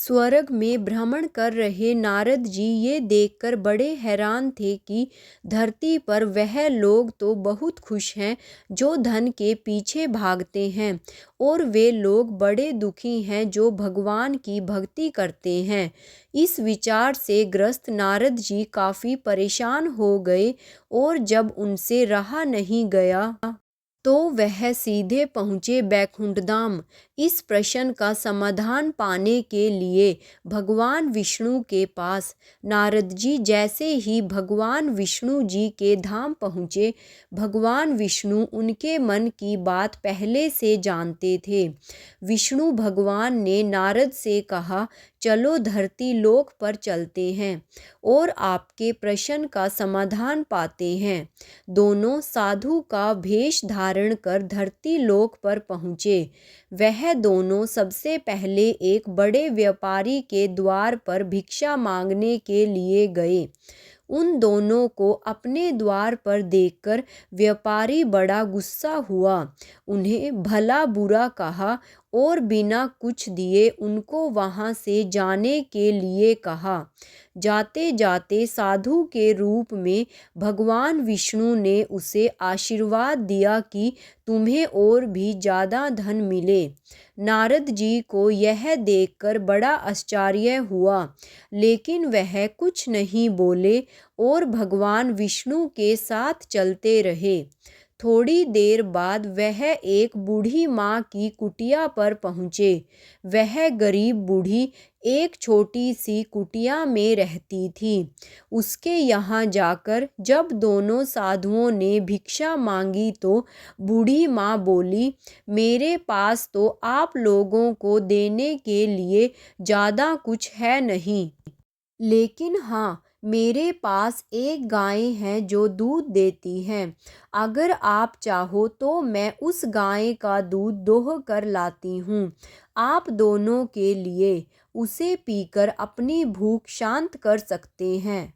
स्वर्ग में भ्रमण कर रहे नारद जी ये देखकर बड़े हैरान थे कि धरती पर वह लोग तो बहुत खुश हैं जो धन के पीछे भागते हैं, और वे लोग बड़े दुखी हैं जो भगवान की भक्ति करते हैं। इस विचार से ग्रस्त नारद जी काफ़ी परेशान हो गए, और जब उनसे रहा नहीं गया तो वह सीधे पहुँचे बैकुंठ धाम। इस प्रश्न का समाधान पाने के लिए भगवान विष्णु के पास नारद जी जैसे ही भगवान विष्णु जी के धाम पहुँचे, भगवान विष्णु उनके मन की बात पहले से जानते थे। विष्णु भगवान ने नारद से कहा, चलो धरती लोक पर चलते हैं और आपके प्रश्न का समाधान पाते हैं। दोनों साधु का भेष धारण कर धरती लोक पर पहुँचे। वह दोनों सबसे पहले एक बड़े व्यापारी के द्वार पर भिक्षा मांगने के लिए गए। उन दोनों को अपने द्वार पर देखकर व्यापारी बड़ा गुस्सा हुआ, उन्हें भला बुरा कहा और बिना कुछ दिए उनको वहाँ से जाने के लिए कहा। जाते जाते साधु के रूप में भगवान विष्णु ने उसे आशीर्वाद दिया कि तुम्हें और भी ज़्यादा धन मिले। नारद जी को यह देखकर बड़ा आश्चर्य हुआ, लेकिन वह कुछ नहीं बोले और भगवान विष्णु के साथ चलते रहे। थोड़ी देर बाद वह एक बूढ़ी माँ की कुटिया पर पहुँचे। वह गरीब बूढ़ी एक छोटी सी कुटिया में रहती थी। उसके यहाँ जाकर जब दोनों साधुओं ने भिक्षा मांगी तो बूढ़ी माँ बोली, मेरे पास तो आप लोगों को देने के लिए ज़्यादा कुछ है नहीं, लेकिन हाँ, मेरे पास एक गाय है जो दूध देती है। अगर आप चाहो तो मैं उस गाय का दूध दोह कर लाती हूँ। आप दोनों के लिए उसे पीकर अपनी भूख शांत कर सकते हैं।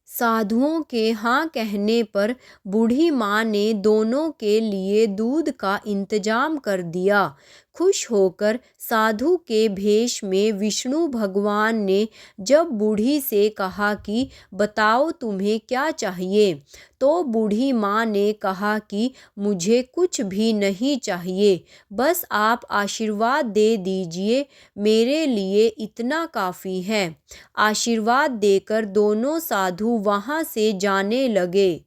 साधुओं के हाँ कहने पर बूढ़ी माँ ने दोनों के लिए दूध का इंतजाम कर दिया। खुश होकर साधु के भेष में विष्णु भगवान ने जब बूढ़ी से कहा कि बताओ तुम्हें क्या चाहिए, तो बूढ़ी माँ ने कहा कि मुझे कुछ भी नहीं चाहिए, बस आप आशीर्वाद दे दीजिए, मेरे लिए इतना काफ़ी है। आशीर्वाद देकर दोनों साधु वहाँ से जाने लगे।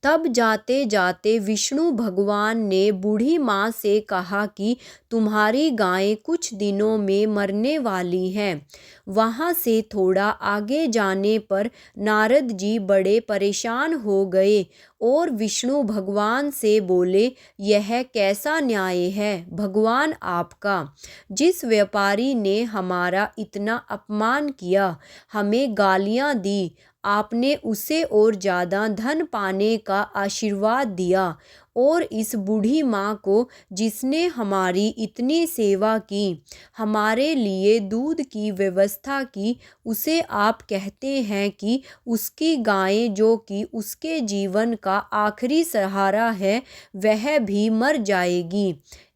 तब जाते जाते विष्णु भगवान ने बूढ़ी माँ से कहा कि तुम्हारी गाय कुछ दिनों में मरने वाली है। वहाँ से थोड़ा आगे जाने पर नारद जी बड़े परेशान हो गए और विष्णु भगवान से बोले, यह कैसा न्याय है भगवान आपका। जिस व्यापारी ने हमारा इतना अपमान किया, हमें गालियाँ दी, आपने उसे और ज़्यादा धन पाने का आशीर्वाद दिया, और इस बूढ़ी माँ को जिसने हमारी इतनी सेवा की, हमारे लिए दूध की व्यवस्था की, उसे आप कहते हैं कि उसकी गाय जो कि उसके जीवन का आखिरी सहारा है वह भी मर जाएगी।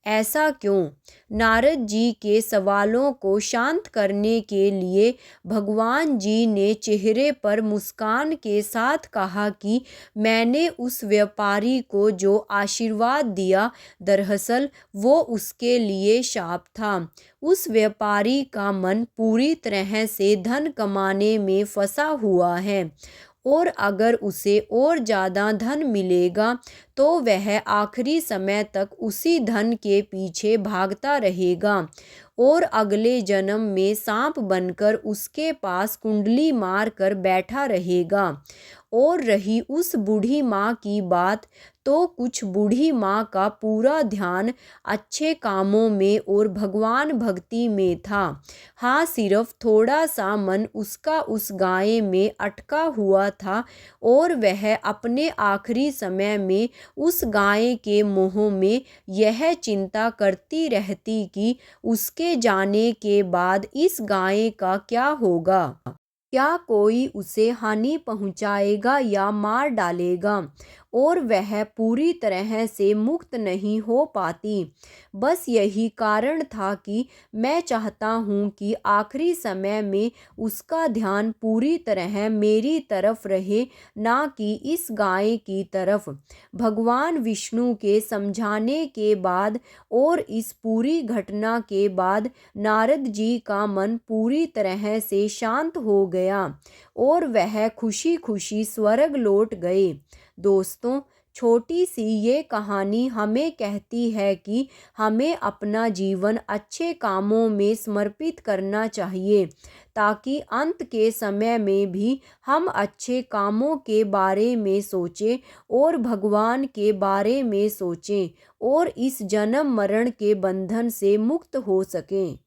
ऐसा क्यों? नारद जी के सवालों को शांत करने के लिए भगवान जी ने चेहरे पर मुस्कान के साथ कहा कि मैंने उस व्यापारी को जो आशीर्वाद दिया, दरअसल वो उसके लिए शाप था। उस व्यापारी का मन पूरी तरह से धन कमाने में फंसा हुआ है, और अगर उसे और ज़्यादा धन मिलेगा तो वह आखिरी समय तक उसी धन के पीछे भागता रहेगा और अगले जन्म में सांप बनकर उसके पास कुंडली मार कर बैठा रहेगा। और रही उस बूढ़ी माँ की बात, तो कुछ बूढ़ी माँ का पूरा ध्यान अच्छे कामों में और भगवान भक्ति में था। हाँ, सिर्फ थोड़ा सा मन उसका उस गाय में अटका हुआ था, और वह अपने आखिरी समय में उस गाय के मोह में यह चिंता करती रहती कि उसके जाने के बाद इस गाय का क्या होगा। क्या कोई उसे हानि पहुंचाएगा या मार डालेगा। और वह पूरी तरह से मुक्त नहीं हो पाती। बस यही कारण था कि मैं चाहता हूँ कि आखिरी समय में उसका ध्यान पूरी तरह मेरी तरफ रहे, ना कि इस गाय की तरफ। भगवान विष्णु के समझाने के बाद और इस पूरी घटना के बाद नारद जी का मन पूरी तरह से शांत हो गया और वह खुशी खुशी स्वर्ग लौट गए। दोस्तों, छोटी सी ये कहानी हमें कहती है कि हमें अपना जीवन अच्छे कामों में समर्पित करना चाहिए, ताकि अंत के समय में भी हम अच्छे कामों के बारे में सोचें और भगवान के बारे में सोचें और इस जन्म मरण के बंधन से मुक्त हो सकें।